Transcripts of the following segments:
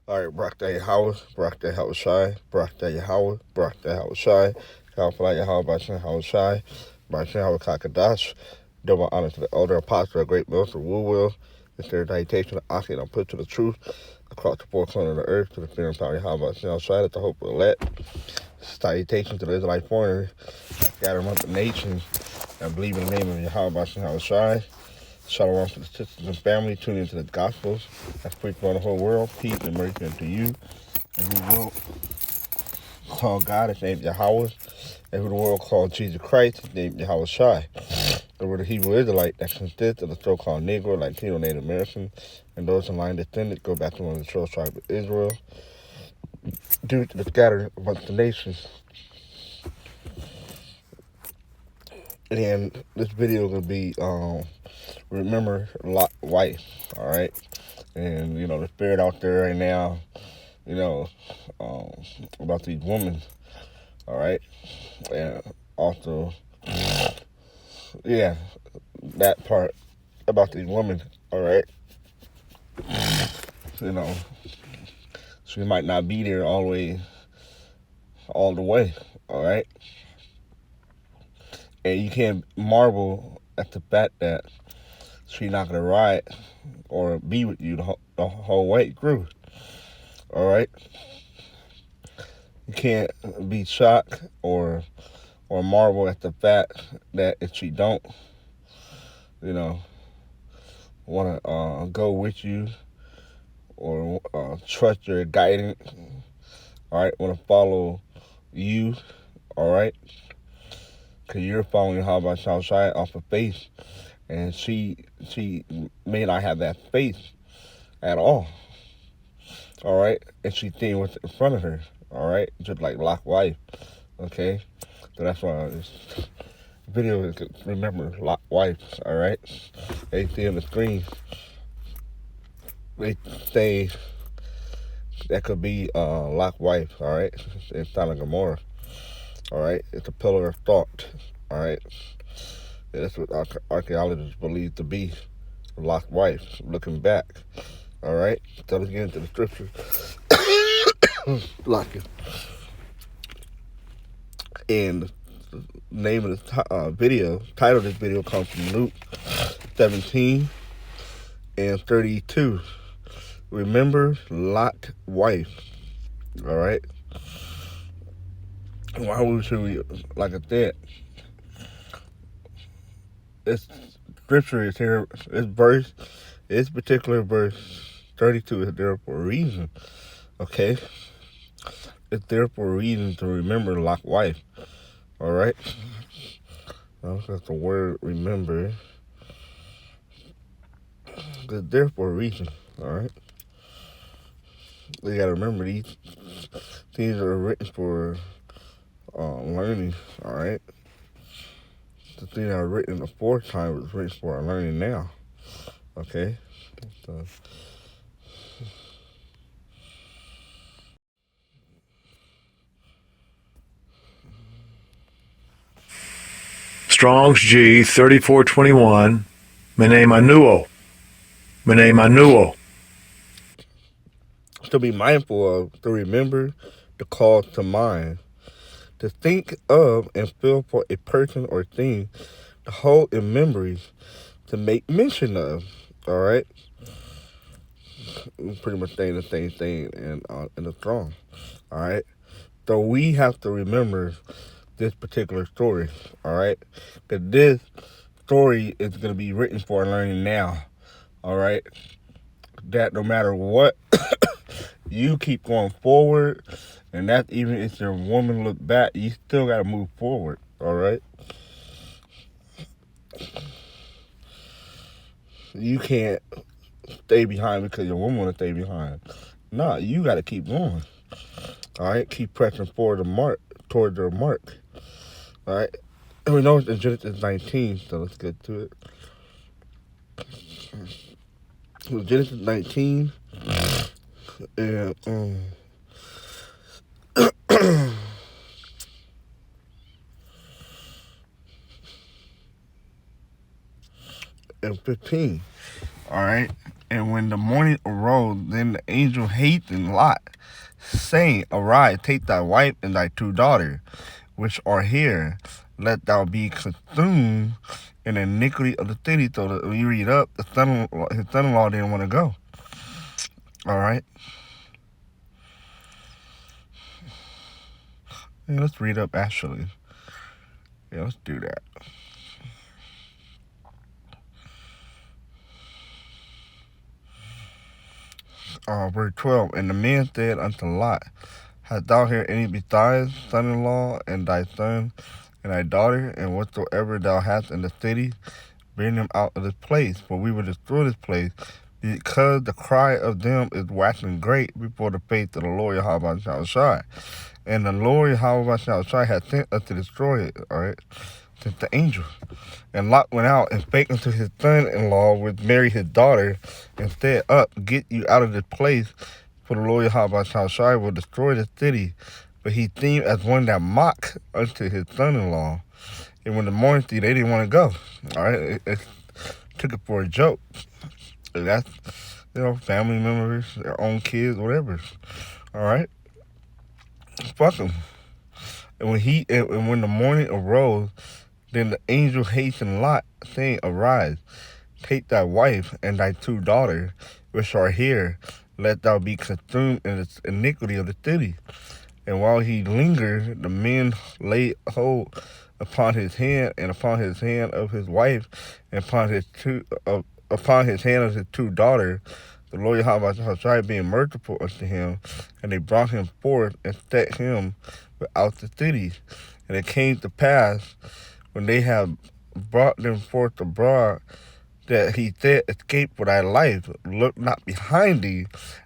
All right, Barak Day Howard, Barak Day Howard Shy, Barak Day Howard, Barak Day Howard Shy, Kalfalaya Howard Bashan Howard Shy, Bashan Howard Kakadash, double honor to the elder apostle, a great minister, Woo Will, the third citation, the Aki, and I'm put to the truth across the four corners of the earth, to the fear and power of Howard Bashan Howard Shy, that the hope will let. Salutation to the Israelite foreigners that gather among the nations and believe in the name of Yahweh Bashan Howard Shy. Shalom to the sisters and family tuning into the Gospels that's preached around the whole world. Peace and mercy unto you. And who will call God, his name Yahweh. And who the world called Jesus Christ, his name Yahweh Shai. The word of Hebrew Israelite that consists of the so-called Negro, Latino, Native American, and those in line descendants go back to one of the 12 tribes of Israel. Due to the scattering amongst the nations. And this video is going to be, remember Lot wife, all right? And, the spirit out there right now, you know, about these women, all right? And also, yeah, that part about these women, all right? You know, she might not be there all the way, all right? And you can't marvel at the fact that she's not going to ride or be with you the whole way through, all right? You can't be shocked or marvel at the fact that if she don't, want to go with you or trust your guidance, all right, want to follow you, all right, because you're following Haba Shai off of faith, and she may not have that faith at all right, and she seeing what's in front of her, all right, just like Lot's wife, okay, so that's why this video is, remember Lot's wife, all right, they see on the screen, they say that could be Lot's wife, all right, in Sodom and Gomorrah, all right, it's a pillar of thought, all right, that's what archaeologists believe to be Lot's wife, looking back, all right, so let's get into the scripture. Lock it. And the name of the title of this video comes from Luke 17 and 32. Remember Lot's wife. All right. Why should we, like I said, this scripture is here, this particular verse 32 is there for a reason. Okay. It's there for a reason to remember Lot's wife. All right. That's the word remember. It's there for a reason. All right. You gotta remember these things are written for learning. All right. The thing that was written the fourth time was written for learning now. Okay. So, Strong's G 3421. Mene Manuo. Mene Manuo. to be mindful of, to remember, to call to mind, to think of and feel for a person or thing, to hold in memories, to make mention of. All right. Pretty much saying the same thing in the Strong. All right. So we have to remember this particular story. All right. Because this story is going to be written for learning now. All right. That no matter what, you keep going forward, and that even if your woman look back, you still got to move forward. All right. You can't stay behind because your woman want to stay behind. Nah, you got to keep going. All right. Keep pressing forward toward the mark. All right. And we know it's in Genesis 19, so let's get to it. So Genesis 19, and and 15. All right. And when the morning arose, then the angel hastened Lot, saying, Arise, take thy wife and thy 2 daughters, which are here. Let thou be consumed in the iniquity of the city. So that when you read up, his son-in-law didn't want to go. All right. Yeah, let's read up, actually. Yeah, let's do that. Verse 12. And the man said unto Lot, Hast thou here any besides son-in-law and thy son and thy daughter, and whatsoever thou hast in the city, bring them out of this place, for we will destroy this place, because the cry of them is waxing great before the face of the Lord Yahweh Shai. And the Lord Yahweh Shai hath sent us to destroy it, all right, sent the angel. And Lot went out and spake unto his son-in-law, which married his daughter, and said, Up, get you out of this place, for the Lord Yahweh Shai will destroy the city. But he seemed as one that mocked unto his son-in-law. And when the morning they didn't want to go. All right, it took it for a joke. And that's, family members, their own kids, whatever. All right, fuck them. And when the morning arose, then the angel hastened Lot, saying, Arise, take thy wife and thy 2 daughters, which are here. Let thou be consumed in the iniquity of the city. And while he lingered, the men laid hold upon his hand, and upon his hand of his wife, and upon his hand of his 2 daughters. The Lord Yahweh being merciful unto him, and they brought him forth and set him without the city. And it came to pass, when they had brought them forth abroad, that he said, Escape for thy life, look not behind thee,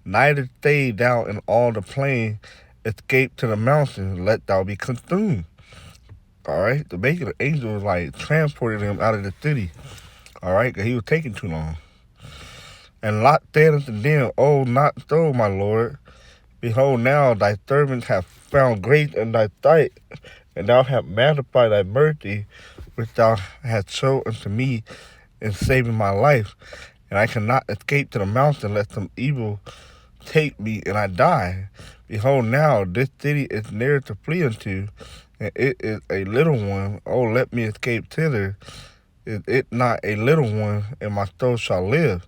neither stay thou in all the plain, escape to the mountains, let thou be consumed. All right, the making the angel was like transported him out of the city. All right, because he was taking too long. And Lot said unto them, Oh, not so, my lord. Behold, now thy servants have found grace in thy sight, and thou hast magnified thy mercy, which thou hast shown unto me in saving my life. And I cannot escape to the mountain, lest some evil take me, and I die. Behold, now this city is near to flee unto, and it is a little one. Oh, let me escape thither. Is it not a little one, and my soul shall live?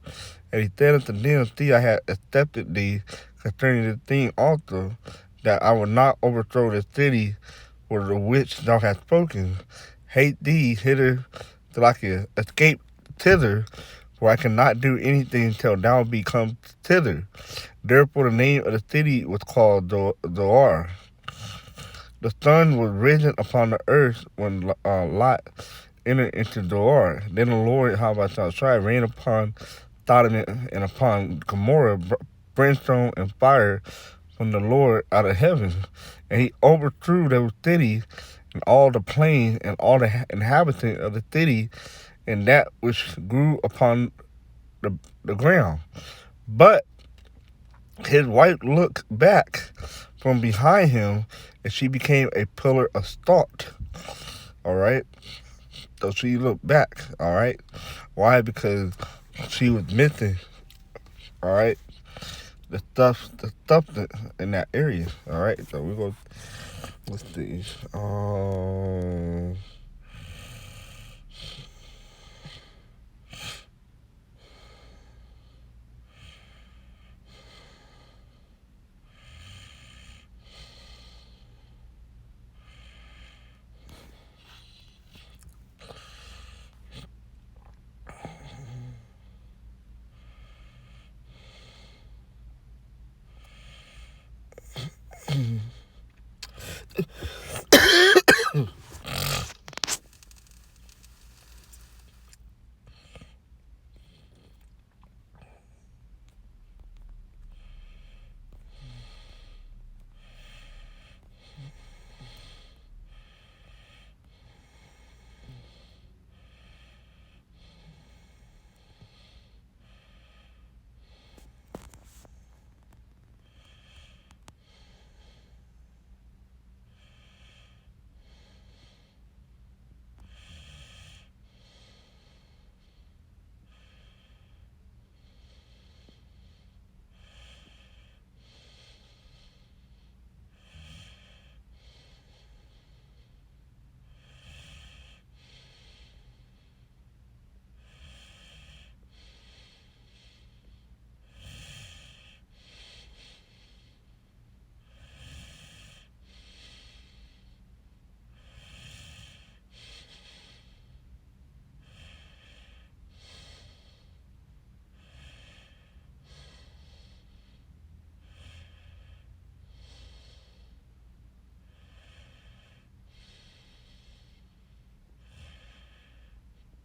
And he said unto them, See, I have accepted thee concerning this thing also, that I will not overthrow the city for the which thou hast spoken. Hate thee hither till I can escape thither, for I cannot do anything till thou be come thither. Therefore the name of the city was called Zoar. The sun was risen upon the earth when Lot entered into Zoar. Then the Lord Yahweh rained upon Sodom and upon Gomorrah brimstone and fire from the Lord out of heaven. And he overthrew those cities and all the plain and all the inhabitants of the city and that which grew upon the ground. But his wife looked back from behind him, and she became a pillar of salt. All right? So she looked back. All right? Why? Because she was missing. All right? The stuff in that area. All right? So we're going to, let's see.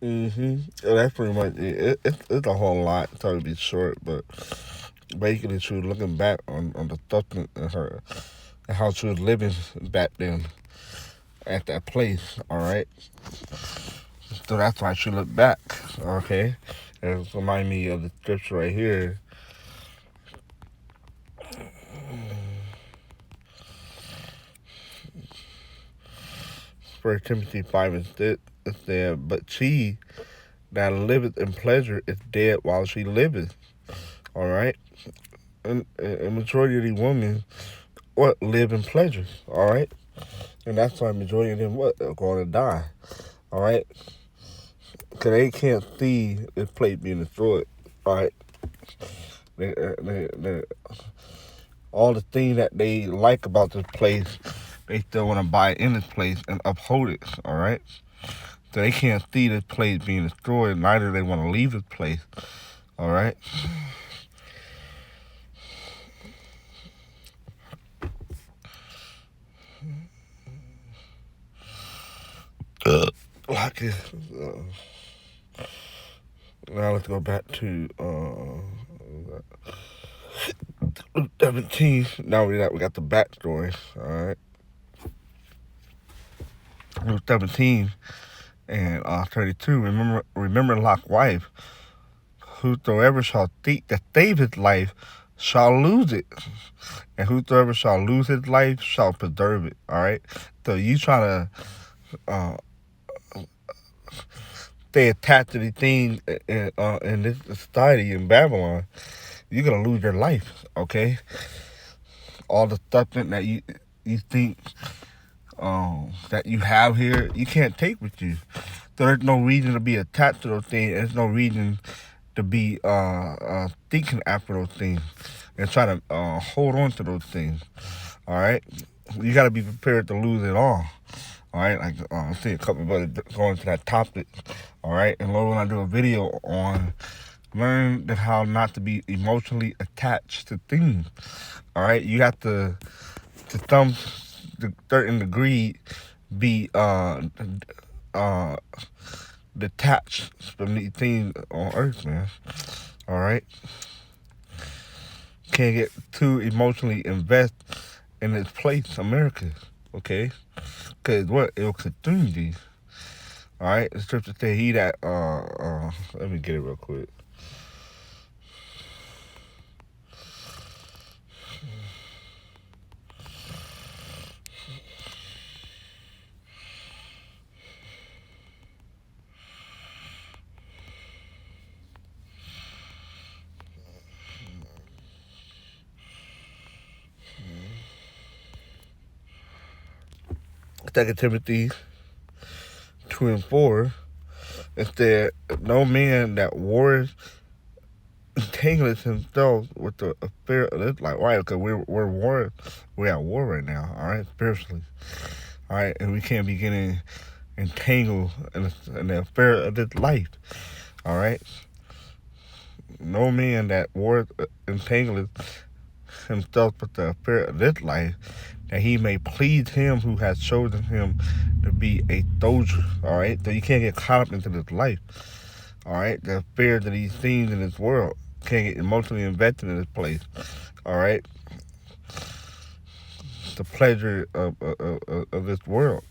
That's pretty much it. It's a whole lot, so to be short, but basically, she was looking back on the stuff in her and how she was living back then at that place. All right, so that's why she looked back. Okay, and it remind me of the scripture right here. First Timothy 5:6. It said, "But she that liveth in pleasure is dead while she liveth." All right, and a majority of these women what live in pleasure. All right, and that's why majority of them what are going to die. All right, because they can't see this place being destroyed. All right, they all the things that they like about this place, they still want to buy in this place and uphold it. All right, so they can't see this place being destroyed. Neither they want to leave this place. All right. Like it. Now let's go back to 17. Now we got the backstory. All right. Luke 17 and 32. Remember Lot's wife. Whosoever shall think that save his life shall lose it, and whosoever shall lose his life shall preserve it. All right. So you try to stay attached to the things in this society in Babylon, you're gonna lose your life. Okay. All the stuff that you think that you have here, you can't take with you. So there's no reason to be attached to those things. There's no reason to be thinking after those things and try to hold on to those things. All right, you got to be prepared to lose it all. All right, like I see a couple of brothers going to that topic. All right, and Lord, when I do a video on learn that how not to be emotionally attached to things. All right, you have to some certain degree be detached from these things on earth, man. All right, can't get too emotionally invested in this place, America. Okay, because what it will consume these. All right, the scripture say he that let me get it real quick. Second Timothy 2:4. It said, "No man that wars entangles himself with the affair of this life." Right? Because we're at war right now. All right, spiritually. All right, and we can't be getting entangled in the affair of this life. All right. No man that wars entangles himself with the affair of this life, that he may please him who has chosen him to be a soldier. All right, so you can't get caught up into this life. All right, the affairs of these things in this world, can't get emotionally invested in this place. All right, the pleasure of this world.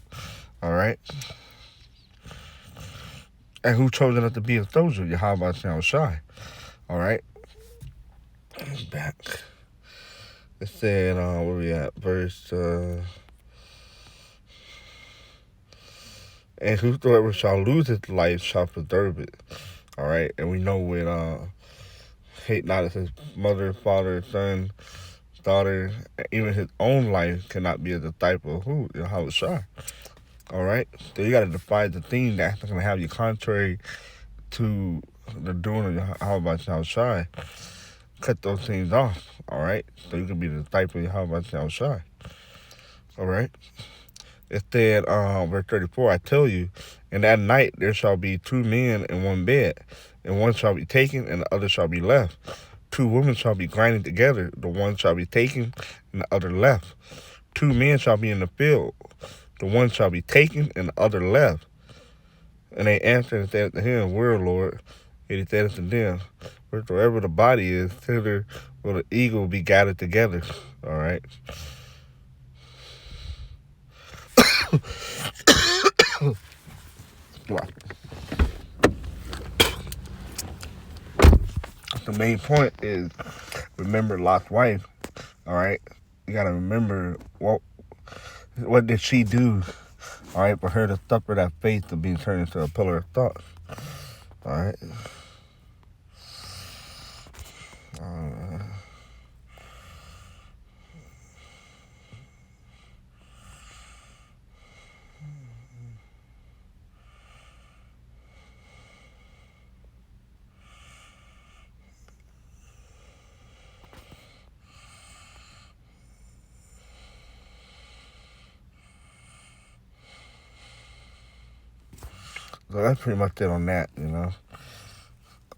All right, and who chosen us to be a soldier? Yahweh Shai. All right, back. It said, where we at? Verse, and whosoever shall lose his life shall preserve it. All right, and we know when hate not his mother, father, son, daughter, even his own life cannot be a disciple of who? Yahweh Shai. All right, so you got to define the thing that's going to have you contrary to the doing of Yahweh Shai. Cut those things off. All right, so you can be the disciple of Yahweh Shai. All right. It said, verse 34, "I tell you, in that night there shall be two men in one bed, and one shall be taken, and the other shall be left. Two women shall be grinding together, the one shall be taken, and the other left. Two men shall be in the field, the one shall be taken, and the other left. And they answered and said unto him, Where, Lord? And he said unto them, Wherever the body is, thither will the eagle be gathered together. All right. The main point is remember Lot's wife. All right. You gotta remember what did she do? All right, for her to suffer that faith to be turned into a pillar of thought. All right. So that's pretty much it on that, you know.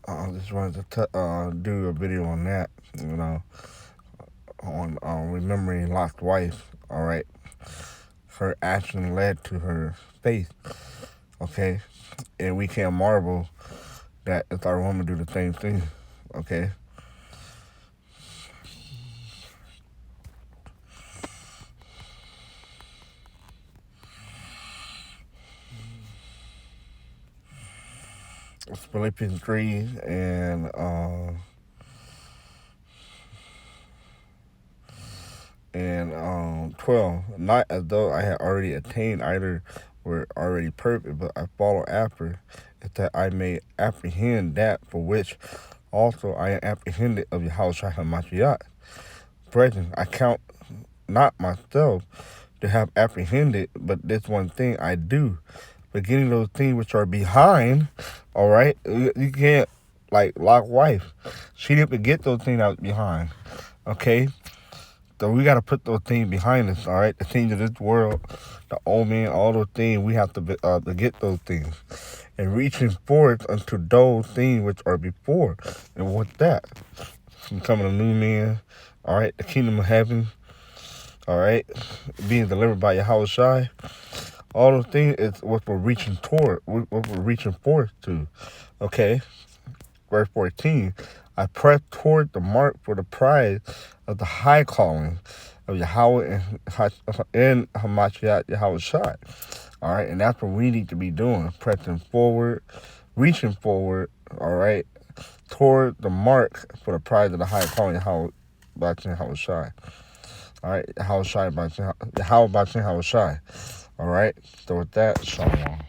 I just wanted to do a video on that, you know, on remembering Lot's wife, all right. Her action led to her faith, okay. And we can't marvel that if our woman do the same thing, okay. It's Philippians 3 and 12. Not as though I had already attained either were already perfect, but I follow after, is that I may apprehend that for which also I am apprehended of Yahushua HaMashiach. Brethren, I count not myself to have apprehended, but this one thing I do, forgetting those things which are behind. All right, you can't like Lot's wife. She didn't forget those things out behind. Okay, so we got to put those things behind us. All right, the things of this world, the old man, all those things, we have to get those things and reaching forward unto those things which are before. And what's that? Becoming a new man. All right, the kingdom of heaven. All right, being delivered by Yahushua. All those things is what we're reaching toward, what we're reaching forth to. Okay, verse 14. I press toward the mark for the prize of the high calling of Yahweh and Hamashiach Yahushua. All right, and that's what we need to be doing, pressing forward, reaching forward, all right, toward the mark for the prize of the high calling of Yahushua. All right, Yahushua. All right, so with that, shalom.